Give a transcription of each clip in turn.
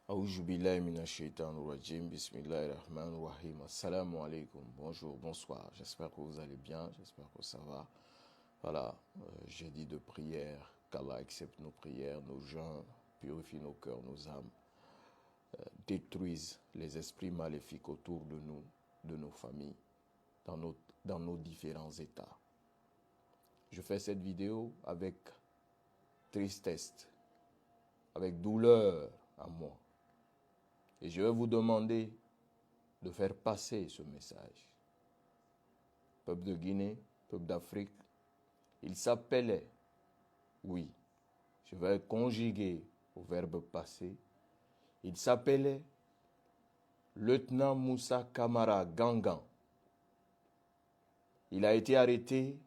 Aoujou billahi minash shaitanir rajim, bismillahir rahmanir rahim, assalamu alaikum, bonjour, bonsoir, j'espère que vous allez bien, j'espère que ça va. Voilà, jeudi de prière, qu'Allah accepte nos prières, nos jeûnes, purifie nos cœurs, nos âmes, détruise les esprits maléfiques autour de nous, de nos familles, dans nos différents états. Je fais cette vidéo avec tristesse, avec douleur à moi. Et je vais vous demander de faire passer ce message. Peuple de Guinée, peuple d'Afrique, il s'appelait, oui, je vais conjuguer au verbe passé, il s'appelait Lieutenant Moussa Camara Gangan. Il a été arrêté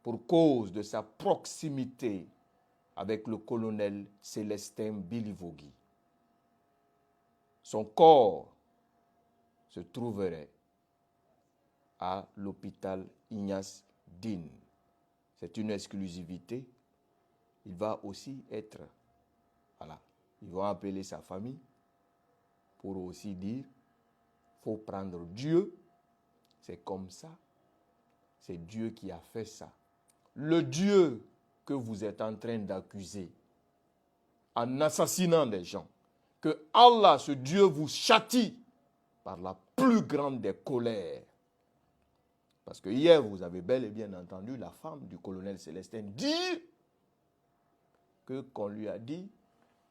pour cause de sa proximité avec le colonel Célestin Bilivogui. Son corps se trouverait à l'hôpital Ignace Dine. C'est une exclusivité. Il va aussi être, voilà, ils vont appeler sa famille pour aussi dire, il faut prendre Dieu. C'est comme ça. C'est Dieu qui a fait ça. Le Dieu que vous êtes en train d'accuser en assassinant des gens, que Allah, ce Dieu, vous châtie par la plus grande des colères. Parce que hier, vous avez bel et bien entendu la femme du colonel Célestin dire qu'on lui a dit,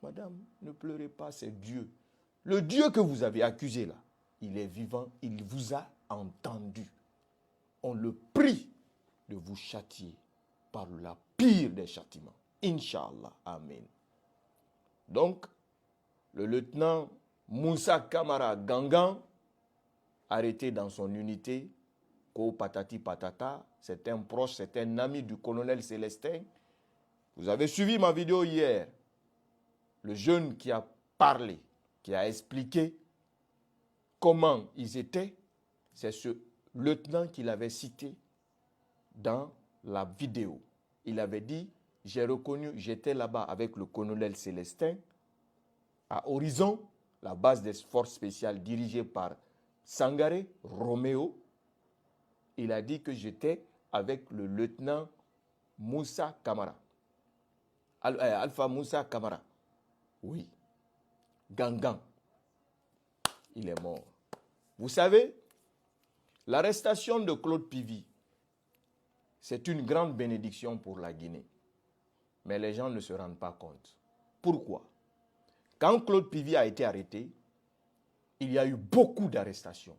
madame, ne pleurez pas, c'est Dieu. Le Dieu que vous avez accusé là, il est vivant, il vous a entendu. On le prie de vous châtier par la pire des châtiments. Inch'Allah. Amen. Donc, le lieutenant Moussa Camara Gangan, arrêté dans son unité, Ko Patati Patata, c'est un proche, c'est un ami du colonel Célestin. Vous avez suivi ma vidéo hier. Le jeune qui a parlé, qui a expliqué comment ils étaient, c'est ce lieutenant qu'il avait cité dans la vidéo. Il avait dit, j'ai reconnu, j'étais là-bas avec le colonel Célestin, à Horizon, la base des forces spéciales dirigée par Sangaré Roméo. Il a dit que j'étais avec le lieutenant Moussa Camara. Alpha Moussa Camara. Oui. Gangan. Il est mort. Vous savez, l'arrestation de Claude Pivy, c'est une grande bénédiction pour la Guinée. Mais les gens ne se rendent pas compte. Pourquoi? Quand Claude Pivy a été arrêté, il y a eu beaucoup d'arrestations.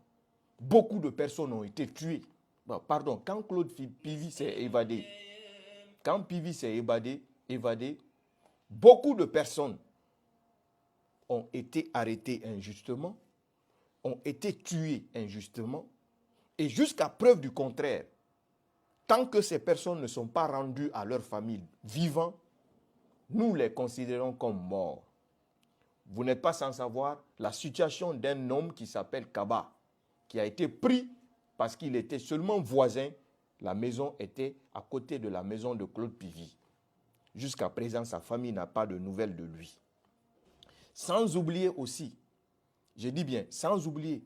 Beaucoup de personnes ont été tuées. Pardon, quand Claude Pivy s'est évadé, beaucoup de personnes ont été arrêtées injustement, ont été tuées injustement, et jusqu'à preuve du contraire, tant que ces personnes ne sont pas rendues à leur famille vivants, nous les considérons comme morts. Vous n'êtes pas sans savoir la situation d'un homme qui s'appelle Kaba, qui a été pris parce qu'il était seulement voisin. La maison était à côté de la maison de Claude Pivy. Jusqu'à présent, sa famille n'a pas de nouvelles de lui. Sans oublier aussi, je dis bien, sans oublier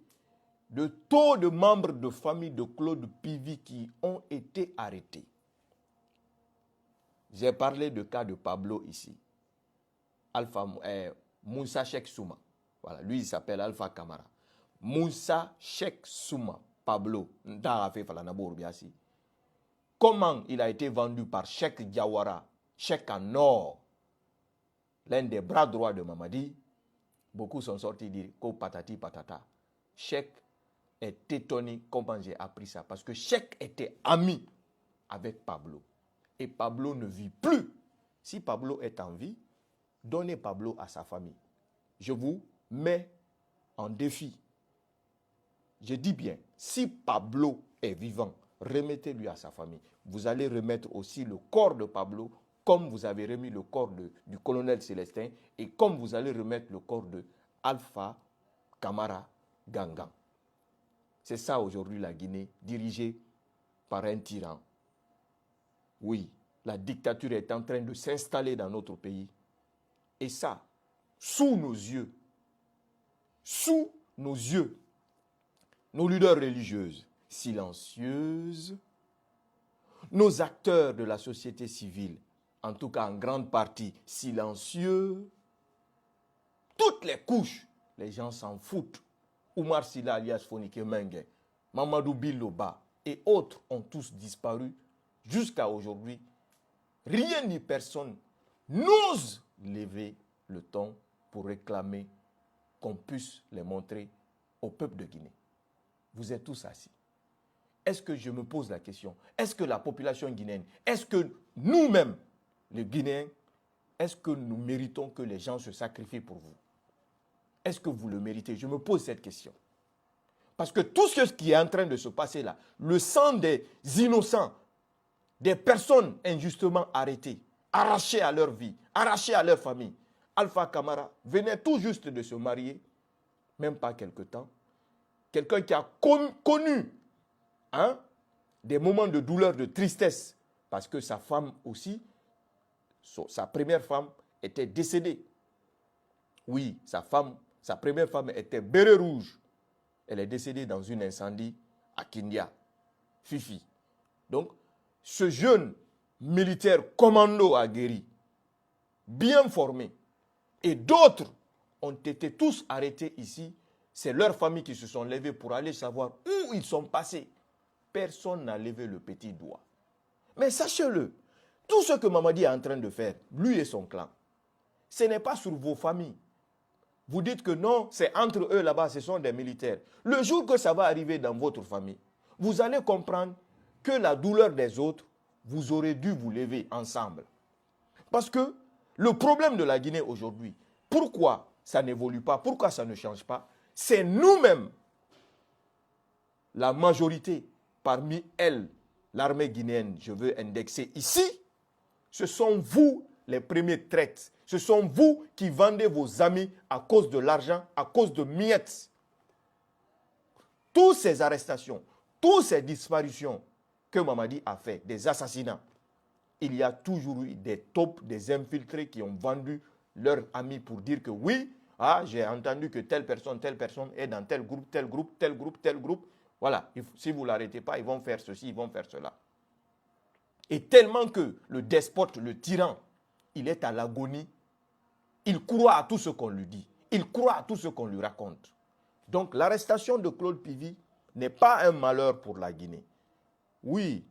le taux de membres de famille de Claude Pivy qui ont été arrêtés. J'ai parlé du cas de Pablo ici. Moussa Cheikh Souma. Voilà, lui il s'appelle Alpha Camara. Moussa Cheikh Souma, Pablo. Comment il a été vendu par Cheikh Diawara, Cheikh en or, l'un des bras droits de Mamadi. Beaucoup sont sortis dire Ko patati patata. Cheikh est étonné comment j'ai appris ça. Parce que Cheikh était ami avec Pablo. Et Pablo ne vit plus. Si Pablo est en vie, donnez Pablo à sa famille. Je vous mets en défi. Je dis bien, si Pablo est vivant, remettez-lui à sa famille. Vous allez remettre aussi le corps de Pablo, comme vous avez remis le corps du colonel Célestin, et comme vous allez remettre le corps de Alpha Camara Gangan. C'est ça aujourd'hui la Guinée, dirigée par un tyran. Oui, la dictature est en train de s'installer dans notre pays. Et ça, sous nos yeux, nos leaders religieuses silencieuses, nos acteurs de la société civile, en tout cas en grande partie silencieux, toutes les couches, les gens s'en foutent. Oumar Silla alias Fonike Mengue, Mamadou Biloba et autres ont tous disparu jusqu'à aujourd'hui. Rien ni personne n'ose lever le ton pour réclamer qu'on puisse les montrer au peuple de Guinée. Vous êtes tous assis. Est-ce que je me pose la question, est-ce que la population guinéenne, est-ce que nous-mêmes, les Guinéens, est-ce que nous méritons que les gens se sacrifient pour vous? Est-ce que vous le méritez? Je me pose cette question. Parce que tout ce qui est en train de se passer là, le sang des innocents, des personnes injustement arrêtées, arrachées à leur vie, arrachées à leur famille. Alpha Camara venait tout juste de se marier, même pas quelque temps. Quelqu'un qui a connu des moments de douleur, de tristesse, parce que sa femme aussi, sa première femme était décédée. Oui, sa première femme était béret rouge. Elle est décédée dans un incendie à Kindia, Fifi. Donc, ce jeune militaire commando aguerri, bien formé, et d'autres ont été tous arrêtés ici. C'est leurs familles qui se sont levées pour aller savoir où ils sont passés. Personne n'a levé le petit doigt. Mais sachez-le, tout ce que Mamadi est en train de faire, lui et son clan, ce n'est pas sur vos familles. Vous dites que non, c'est entre eux là-bas, ce sont des militaires. Le jour que ça va arriver dans votre famille, vous allez comprendre que la douleur des autres, vous aurez dû vous lever ensemble. Parce que le problème de la Guinée aujourd'hui, pourquoi ça n'évolue pas, pourquoi ça ne change pas, c'est nous-mêmes, la majorité, parmi elles, l'armée guinéenne, je veux indexer ici, ce sont vous les premiers traites. Ce sont vous qui vendez vos amis à cause de l'argent, à cause de miettes. Toutes ces arrestations, toutes ces disparitions que Mamadi a fait, des assassinats, il y a toujours eu des taupes, des infiltrés qui ont vendu leurs amis pour dire que oui, j'ai entendu que telle personne est dans tel groupe, tel groupe, tel groupe, tel groupe. Voilà, si vous ne l'arrêtez pas, ils vont faire ceci, ils vont faire cela. Et tellement que le despote, le tyran, il est à l'agonie, il croit à tout ce qu'on lui dit, il croit à tout ce qu'on lui raconte. Donc l'arrestation de Claude Pivy n'est pas un malheur pour la Guinée. Oui,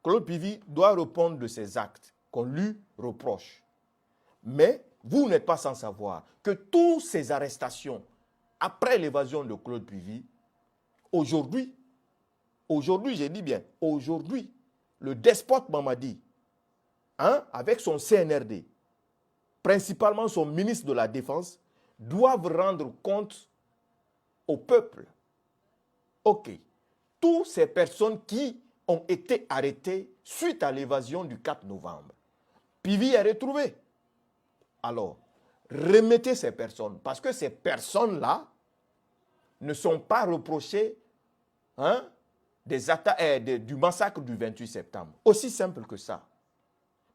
Claude Pivy doit répondre de ses actes qu'on lui reproche. Mais vous n'êtes pas sans savoir que toutes ces arrestations, après l'évasion de Claude Pivy, aujourd'hui, j'ai dit bien, aujourd'hui, le despote Mamadi, avec son CNRD, principalement son ministre de la Défense, doivent rendre compte au peuple. Ok, toutes ces personnes qui ont été arrêtées suite à l'évasion du 4 novembre, Pivy est retrouvé. Alors, remettez ces personnes, parce que ces personnes-là ne sont pas reprochées du massacre du 28 septembre. Aussi simple que ça.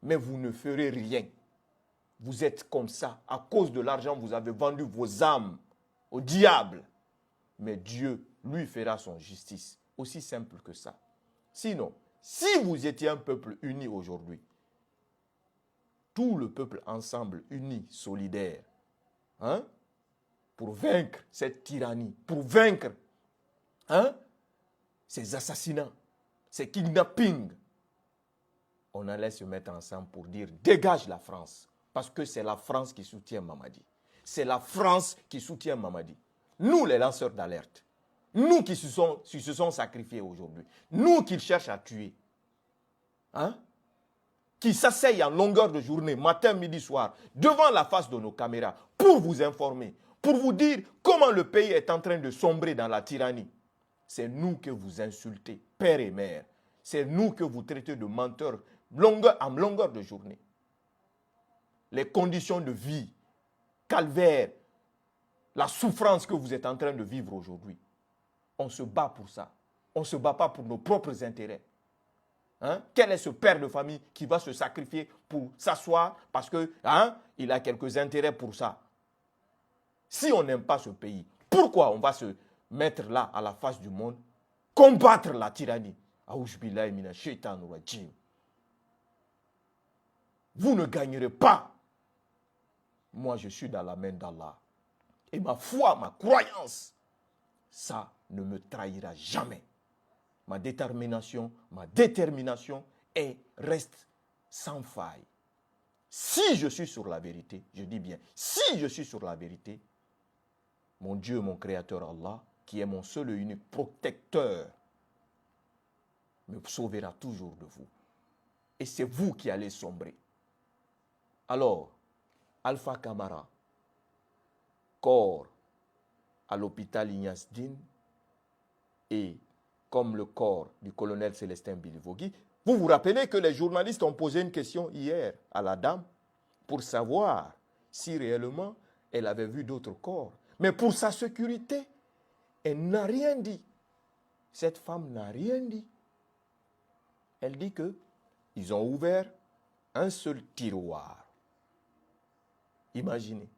Mais vous ne ferez rien. Vous êtes comme ça. À cause de l'argent, vous avez vendu vos âmes au diable. Mais Dieu, lui, fera son justice. Aussi simple que ça. Sinon, si vous étiez un peuple uni aujourd'hui, tout le peuple ensemble, uni, solidaire, pour vaincre cette tyrannie, pour vaincre ces assassinats, ces kidnappings, on allait se mettre ensemble pour dire dégage la France. Parce que c'est la France qui soutient Mamadi. C'est la France qui soutient Mamadi. Nous, les lanceurs d'alerte, nous qui se sont sacrifiés aujourd'hui, nous qui cherchent à tuer, qui s'asseyent en longueur de journée, matin, midi, soir, devant la face de nos caméras, pour vous informer, pour vous dire comment le pays est en train de sombrer dans la tyrannie. C'est nous que vous insultez, père et mère. C'est nous que vous traitez de menteurs en longueur de journée. Les conditions de vie, calvaire, la souffrance que vous êtes en train de vivre aujourd'hui. On se bat pour ça. On ne se bat pas pour nos propres intérêts. Quel est ce père de famille qui va se sacrifier pour s'asseoir parce qu'il a quelques intérêts pour ça? Si on n'aime pas ce pays, pourquoi on va se mettre là à la face du monde, combattre la tyrannie? Vous ne gagnerez pas. Moi, je suis dans la main d'Allah. Et ma foi, ma croyance, ça ne me trahira jamais. Ma détermination reste sans faille. Si je suis sur la vérité, je dis bien, si je suis sur la vérité, mon Dieu, mon Créateur Allah, qui est mon seul et unique protecteur, me sauvera toujours de vous. Et c'est vous qui allez sombrer. Alors, Alpha Camara, corps à l'hôpital Ignace Dine, et comme le corps du colonel Célestin Bilivogui, vous vous rappelez que les journalistes ont posé une question hier à la dame pour savoir si réellement elle avait vu d'autres corps. Mais pour sa sécurité, elle n'a rien dit. Cette femme n'a rien dit. Elle dit qu'ils ont ouvert un seul tiroir. Imaginez.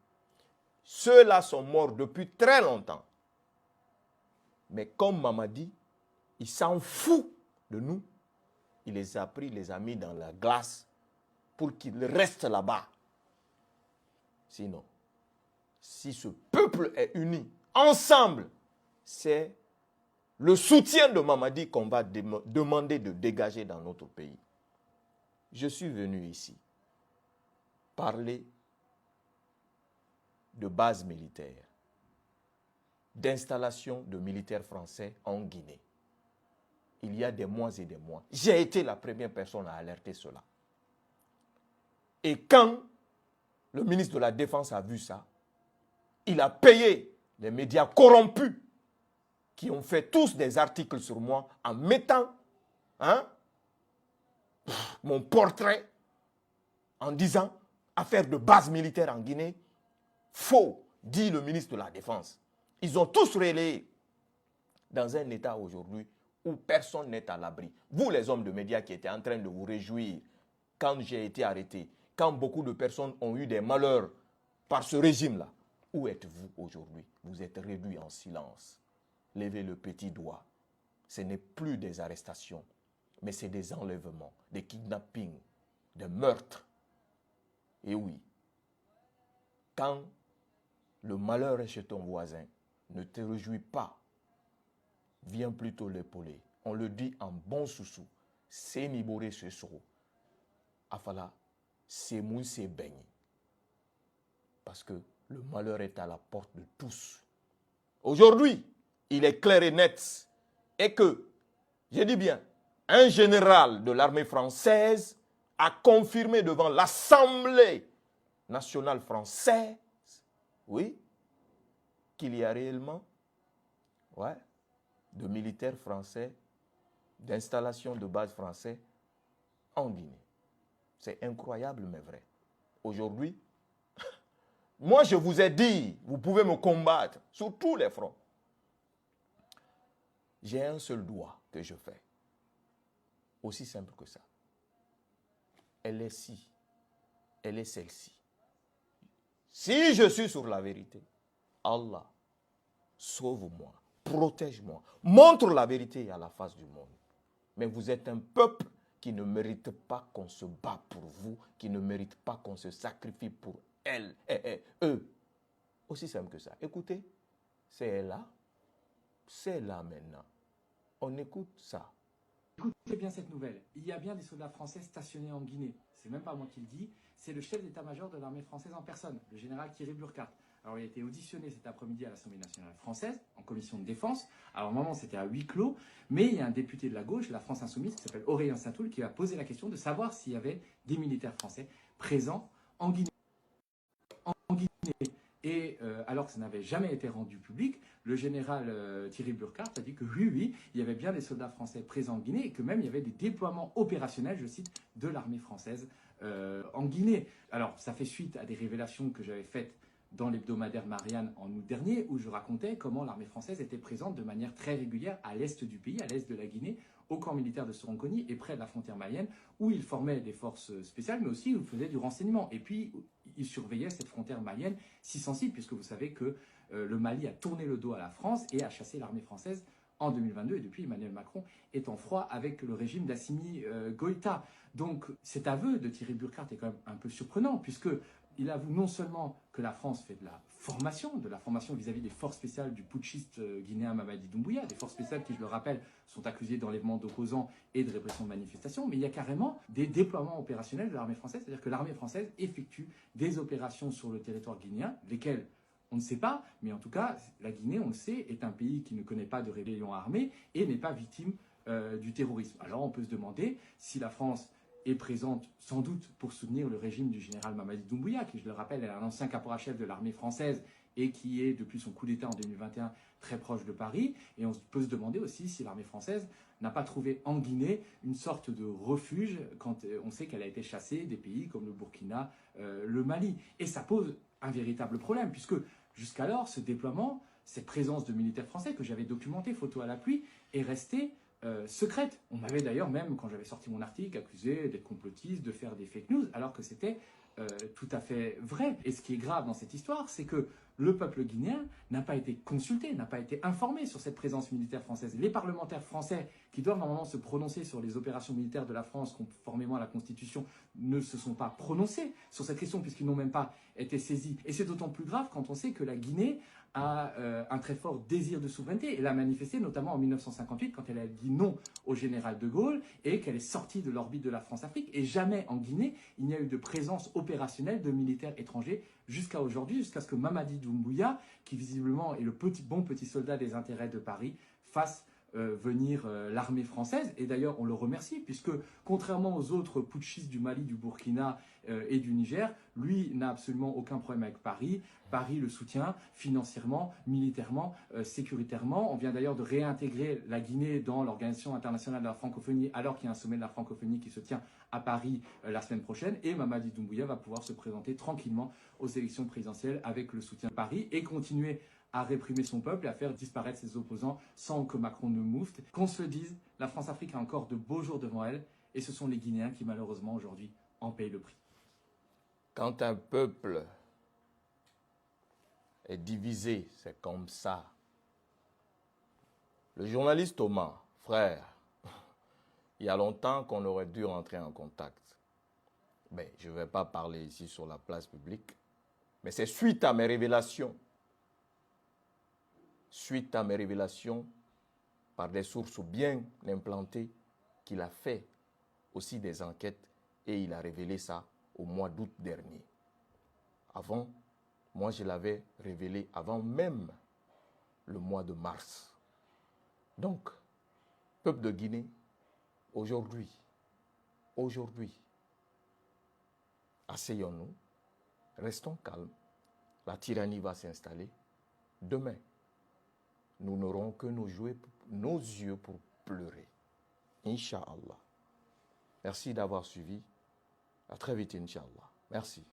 Ceux-là sont morts depuis très longtemps. Mais comme maman dit, il s'en fout de nous. Il les a pris, les a mis dans la glace pour qu'ils restent là-bas. Sinon, si ce peuple est uni, ensemble, c'est le soutien de Mamadi qu'on va demander de dégager dans notre pays. Je suis venu ici parler de base militaire, d'installation de militaires français en Guinée. Il y a des mois et des mois. J'ai été la première personne à alerter cela. Et quand le ministre de la Défense a vu ça, il a payé les médias corrompus qui ont fait tous des articles sur moi en mettant mon portrait en disant affaire de base militaire en Guinée. Faux, dit le ministre de la Défense. Ils ont tous relayé dans un état aujourd'hui où personne n'est à l'abri. Vous, les hommes de médias qui étaient en train de vous réjouir quand j'ai été arrêté, quand beaucoup de personnes ont eu des malheurs par ce régime-là, où êtes-vous aujourd'hui? Vous êtes réduits en silence. Levez le petit doigt. Ce n'est plus des arrestations, mais c'est des enlèvements, des kidnappings, des meurtres. Et oui, quand le malheur est chez ton voisin, ne te réjouis pas. Viens plutôt l'épauler. On le dit en bon soussou. C'est Nibore ce soro. Afala, c'est mou, c'est baigné. Parce que le malheur est à la porte de tous. Aujourd'hui, il est clair et net. Et que, je dis bien, un général de l'armée française a confirmé devant l'Assemblée nationale française, oui, qu'il y a réellement, de militaires français, d'installations de base français en Guinée. C'est incroyable, mais vrai. Aujourd'hui, moi je vous ai dit, vous pouvez me combattre sur tous les fronts. J'ai un seul doigt que je fais. Aussi simple que ça. Elle est ci. Elle est celle-ci. Si je suis sur la vérité, Allah, sauve-moi, protège-moi, montre la vérité à la face du monde. Mais vous êtes un peuple qui ne mérite pas qu'on se bat pour vous, qui ne mérite pas qu'on se sacrifie pour elle, eux. Aussi simple que ça. Écoutez, c'est là maintenant. On écoute ça. Écoutez bien cette nouvelle. Il y a bien des soldats français stationnés en Guinée. C'est même pas moi qui le dis, c'est le chef d'état-major de l'armée française en personne, le général Thierry Burkhardt. Alors il a été auditionné cet après-midi à l'Assemblée nationale française, en commission de défense. Alors au moment c'était à huis clos, mais il y a un député de la gauche, la France Insoumise, qui s'appelle Aurélien Saint-Toul, qui a posé la question de savoir s'il y avait des militaires français présents en Guinée. Et alors que ça n'avait jamais été rendu public, le général Thierry Burkhardt a dit que oui, il y avait bien des soldats français présents en Guinée et que même il y avait des déploiements opérationnels, je cite, de l'armée française en Guinée. Alors ça fait suite à des révélations que j'avais faites dans l'hebdomadaire Marianne en août dernier, où je racontais comment l'armée française était présente de manière très régulière à l'est du pays, à l'est de la Guinée, au camp militaire de Soronconi et près de la frontière malienne, où ils formaient des forces spéciales, mais aussi où ils faisaient du renseignement. Et puis, il surveillait cette frontière malienne si sensible, puisque vous savez que le Mali a tourné le dos à la France et a chassé l'armée française en 2022, et depuis Emmanuel Macron est en froid avec le régime d'Assimi Goïta. Donc cet aveu de Thierry Burkhardt est quand même un peu surprenant, puisque il avoue non seulement que la France fait de la formation vis-à-vis des forces spéciales du putschiste guinéen Mamadi Doumbouya, des forces spéciales qui, je le rappelle, sont accusées d'enlèvement d'opposants et de répression de manifestations, mais il y a carrément des déploiements opérationnels de l'armée française, c'est-à-dire que l'armée française effectue des opérations sur le territoire guinéen, lesquelles on ne sait pas, mais en tout cas, la Guinée, on le sait, est un pays qui ne connaît pas de rébellion armée et n'est pas victime du terrorisme. Alors on peut se demander si la France est présente sans doute pour soutenir le régime du général Mamadi Doumbouya, qui, je le rappelle, est un ancien caporal-chef de l'armée française et qui est, depuis son coup d'État en 2021, très proche de Paris. Et on peut se demander aussi si l'armée française n'a pas trouvé en Guinée une sorte de refuge quand on sait qu'elle a été chassée des pays comme le Burkina, le Mali. Et ça pose un véritable problème, puisque jusqu'alors, ce déploiement, cette présence de militaires français que j'avais documenté, photo à l'appui, est restée secrète. On m'avait d'ailleurs même, quand j'avais sorti mon article, accusé d'être complotiste, de faire des fake news, alors que c'était tout à fait vrai. Et ce qui est grave dans cette histoire, c'est que le peuple guinéen n'a pas été consulté, n'a pas été informé sur cette présence militaire française. Les parlementaires français, qui doivent normalement se prononcer sur les opérations militaires de la France conformément à la Constitution, ne se sont pas prononcés sur cette question puisqu'ils n'ont même pas été saisis. Et c'est d'autant plus grave quand on sait que la Guinée a un très fort désir de souveraineté. Elle a manifesté notamment en 1958 quand elle a dit non au général de Gaulle et qu'elle est sortie de l'orbite de la France-Afrique. Et jamais en Guinée, il n'y a eu de présence opérationnelle de militaires étrangers jusqu'à aujourd'hui, jusqu'à ce que Mamadi Doumbouya, qui visiblement est le bon petit soldat des intérêts de Paris, fasse venir l'armée française. Et d'ailleurs, on le remercie, puisque contrairement aux autres putschistes du Mali, du Burkina et du Niger, lui n'a absolument aucun problème avec Paris. Paris le soutient financièrement, militairement, sécuritairement. On vient d'ailleurs de réintégrer la Guinée dans l'Organisation internationale de la francophonie, alors qu'il y a un sommet de la francophonie qui se tient à Paris la semaine prochaine. Et Mamadi Doumbouya va pouvoir se présenter tranquillement aux élections présidentielles avec le soutien de Paris et continuer à réprimer son peuple et à faire disparaître ses opposants sans que Macron ne moufte. Qu'on se le dise, la France-Afrique a encore de beaux jours devant elle et ce sont les Guinéens qui malheureusement aujourd'hui en payent le prix. Quand un peuple est divisé, c'est comme ça. Le journaliste Thomas, frère, il y a longtemps qu'on aurait dû rentrer en contact. Mais je ne vais pas parler ici sur la place publique, mais c'est suite à mes révélations par des sources bien implantées qu'il a fait aussi des enquêtes et il a révélé ça au mois d'août dernier. Avant, moi je l'avais révélé avant même le mois de mars. Donc, peuple de Guinée, aujourd'hui, asseyons-nous, restons calmes, la tyrannie va s'installer. Demain, nous n'aurons que nos yeux pour pleurer. Inch'Allah. Merci d'avoir suivi. À très vite, Inch'Allah. Merci.